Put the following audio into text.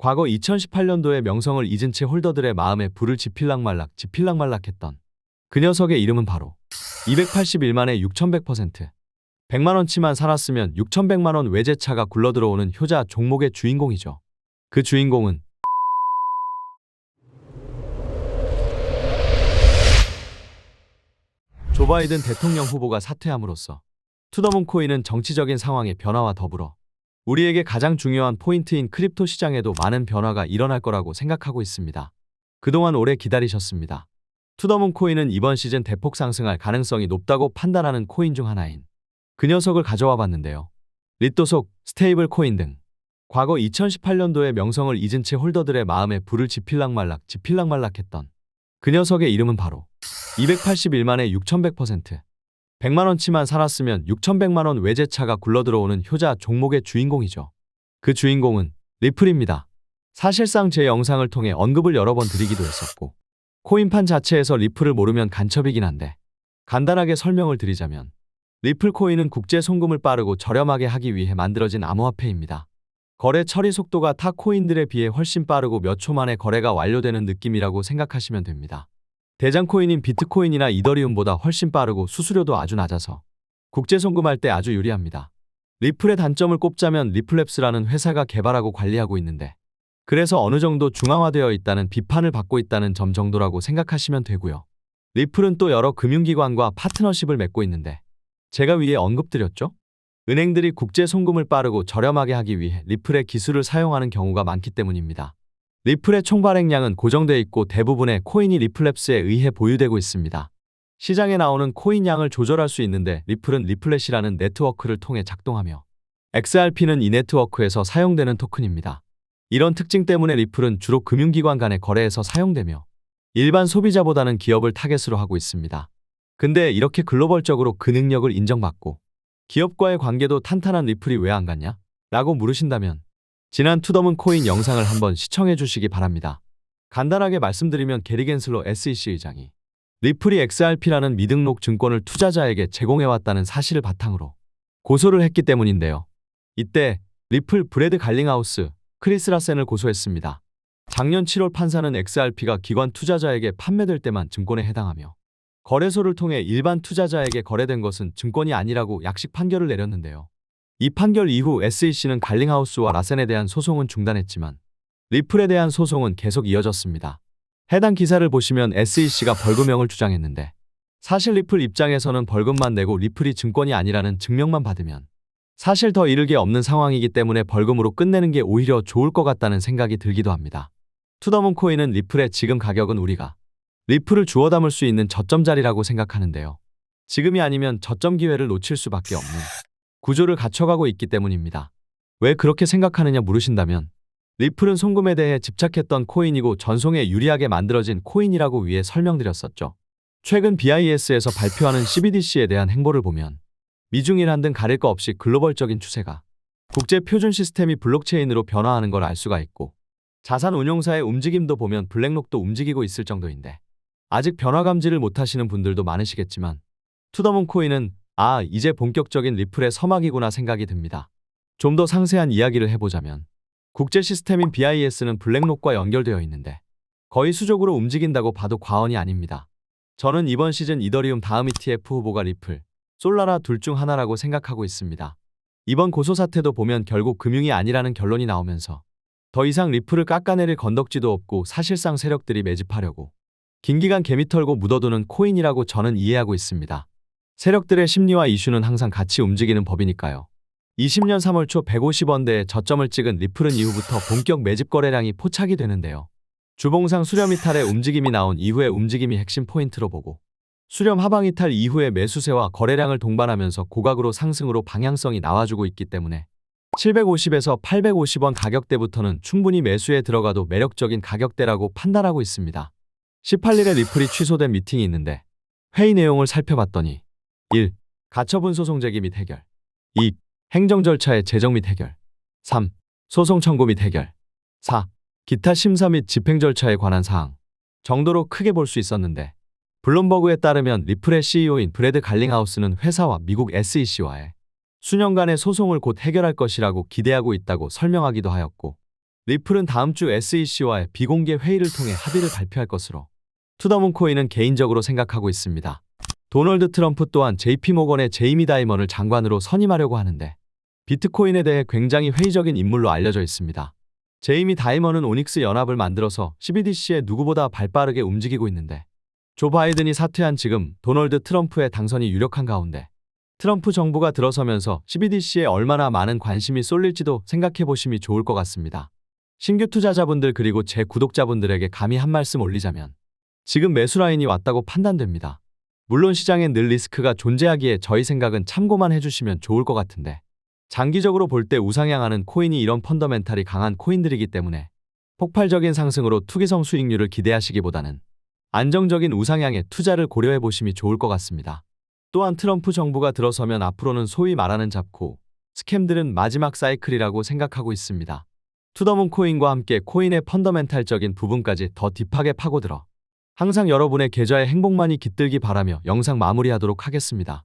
과거 2018년도에 명성을 잊은 채 홀더들의 마음에 불을 지필락말락했던 그 녀석의 이름은 바로 281만에 6100%, 100만원치만 살았으면 6100만원 외제차가 굴러들어오는 효자 종목의 주인공이죠. 그 주인공은 조 바이든 대통령 후보가 사퇴함으로써 투더문코인은 정치적인 상황의 변화와 더불어 우리에게 가장 중요한 포인트인 크립토 시장에도 많은 변화가 일어날 거라고 생각하고 있습니다. 그동안 오래 기다리셨습니다. 투더문코인은 이번 시즌 대폭 상승할 가능성이 높다고 판단하는 코인 중 하나인 그 녀석을 가져와 봤는데요. 리또속, 스테이블 코인 등 과거 2018년도에 명성을 잊은 채 홀더들의 마음에 불을 지필락말락했던 그 녀석의 이름은 바로 281만에 6100%, 100만원치만 살았으면 6100만원 외제차가 굴러들어오는 효자 종목의 주인공이죠. 그 주인공은 리플입니다. 사실상 제 영상을 통해 언급을 여러 번 드리기도 했었고 코인판 자체에서 리플을 모르면 간첩이긴 한데 간단하게 설명을 드리자면 리플 코인은 국제 송금을 빠르고 저렴하게 하기 위해 만들어진 암호화폐입니다. 거래 처리 속도가 타 코인들에 비해 훨씬 빠르고 몇 초 만에 거래가 완료되는 느낌이라고 생각하시면 됩니다. 대장 코인인 비트코인이나 이더리움보다 훨씬 빠르고 수수료도 아주 낮아서 국제 송금할 때 아주 유리합니다. 리플의 단점을 꼽자면 리플랩스라는 회사가 개발하고 관리하고 있는데 그래서 어느 정도 중앙화되어 있다는 비판을 받고 있다는 점 정도라고 생각하시면 되고요. 리플은 또 여러 금융기관과 파트너십을 맺고 있는데 제가 위에 언급드렸죠? 은행들이 국제 송금을 빠르고 저렴하게 하기 위해 리플의 기술을 사용하는 경우가 많기 때문입니다. 리플의 총 발행량은 고정되어 있고 대부분의 코인이 리플랩스에 의해 보유되고 있습니다. 시장에 나오는 코인 양을 조절할 수 있는데 리플은 리플렛이라는 네트워크를 통해 작동하며 XRP는 이 네트워크에서 사용되는 토큰입니다. 이런 특징 때문에 리플은 주로 금융기관 간의 거래에서 사용되며 일반 소비자보다는 기업을 타겟으로 하고 있습니다. 근데 이렇게 글로벌적으로 그 능력을 인정받고 기업과의 관계도 탄탄한 리플이 왜 안 갔냐? 라고 물으신다면 지난 투더문코인 영상을 한번 시청해 주시기 바랍니다. 간단하게 말씀드리면 게리 겐슬러 SEC 의장이 리플이 XRP라는 미등록 증권을 투자자에게 제공해왔다는 사실을 바탕으로 고소를 했기 때문인데요. 이때 리플 브래드 갈링하우스, 크리스 라센을 고소했습니다. 작년 7월 판사는 XRP가 기관 투자자에게 판매될 때만 증권에 해당하며 거래소를 통해 일반 투자자에게 거래된 것은 증권이 아니라고 약식 판결을 내렸는데요. 이 판결 이후 SEC는 갈링하우스와 라센에 대한 소송은 중단했지만 리플에 대한 소송은 계속 이어졌습니다. 해당 기사를 보시면 SEC가 벌금형을 주장했는데 사실 리플 입장에서는 벌금만 내고 리플이 증권이 아니라는 증명만 받으면 사실 더 잃을 게 없는 상황이기 때문에 벌금으로 끝내는 게 오히려 좋을 것 같다는 생각이 들기도 합니다. 투더문코인은 리플의 지금 가격은 우리가 리플을 주워 담을 수 있는 저점 자리라고 생각하는데요. 지금이 아니면 저점 기회를 놓칠 수밖에 없는 구조를 갖춰가고 있기 때문입니다. 왜 그렇게 생각하느냐 물으신다면 리플은 송금에 대해 집착했던 코인이고 전송에 유리하게 만들어진 코인이라고 위에 설명드렸었죠. 최근 BIS에서 발표하는 CBDC에 대한 행보를 보면 미중일한 등 가릴 거 없이 글로벌적인 추세가 국제 표준 시스템이 블록체인으로 변화하는 걸 알 수가 있고 자산 운용사의 움직임도 보면 블랙록도 움직이고 있을 정도인데 아직 변화 감지를 못하시는 분들도 많으시겠지만 투더문코인은 이제 본격적인 리플의 서막이구나 생각이 듭니다. 좀 더 상세한 이야기를 해보자면 국제 시스템인 BIS는 블랙록과 연결되어 있는데 거의 수적으로 움직인다고 봐도 과언이 아닙니다. 저는 이번 시즌 이더리움 다음 ETF 후보가 리플, 솔라나 둘 중 하나라고 생각하고 있습니다. 이번 고소 사태도 보면 결국 금융이 아니라는 결론이 나오면서 더 이상 리플을 깎아내릴 건덕지도 없고 사실상 세력들이 매집하려고 긴 기간 개미 털고 묻어두는 코인이라고 저는 이해하고 있습니다. 세력들의 심리와 이슈는 항상 같이 움직이는 법이니까요. 20년 3월 초 150원대에 저점을 찍은 리플은 이후부터 본격 매집 거래량이 포착이 되는데요. 주봉상 수렴 이탈의 움직임이 나온 이후의 움직임이 핵심 포인트로 보고 수렴 하방 이탈 이후의 매수세와 거래량을 동반하면서 고각으로 상승으로 방향성이 나와주고 있기 때문에 750에서 850원 가격대부터는 충분히 매수에 들어가도 매력적인 가격대라고 판단하고 있습니다. 18일에 리플이 취소된 미팅이 있는데 회의 내용을 살펴봤더니 1. 가처분 소송 제기 및 해결 2. 행정 절차의 제정 및 해결 3. 소송 청구 및 해결 4. 기타 심사 및 집행 절차에 관한 사항 정도로 크게 볼 수 있었는데 블룸버그에 따르면 리플의 CEO인 브래드 갈링하우스는 회사와 미국 SEC와의 수년간의 소송을 곧 해결할 것이라고 기대하고 있다고 설명하기도 하였고 리플은 다음 주 SEC와의 비공개 회의를 통해 합의를 발표할 것으로 투더문코인은 개인적으로 생각하고 있습니다. 도널드 트럼프 또한 JP모건의 제이미 다이먼을 장관으로 선임하려고 하는데 비트코인에 대해 굉장히 회의적인 인물로 알려져 있습니다. 제이미 다이먼은 오닉스 연합을 만들어서 CBDC에 누구보다 발빠르게 움직이고 있는데 조 바이든이 사퇴한 지금 도널드 트럼프의 당선이 유력한 가운데 트럼프 정부가 들어서면서 CBDC에 얼마나 많은 관심이 쏠릴지도 생각해 보심이 좋을 것 같습니다. 신규 투자자분들 그리고 제 구독자분들에게 감히 한 말씀 올리자면 지금 매수 라인이 왔다고 판단됩니다. 물론 시장엔 늘 리스크가 존재하기에 저희 생각은 참고만 해주시면 좋을 것 같은데 장기적으로 볼 때 우상향하는 코인이 이런 펀더멘탈이 강한 코인들이기 때문에 폭발적인 상승으로 투기성 수익률을 기대하시기보다는 안정적인 우상향의 투자를 고려해 보심이 좋을 것 같습니다. 또한 트럼프 정부가 들어서면 앞으로는 소위 말하는 잡코, 스캠들은 마지막 사이클이라고 생각하고 있습니다. 투더문코인과 함께 코인의 펀더멘탈적인 부분까지 더 딥하게 파고들어 항상 여러분의 계좌에 행복만이 깃들기 바라며 영상 마무리하도록 하겠습니다.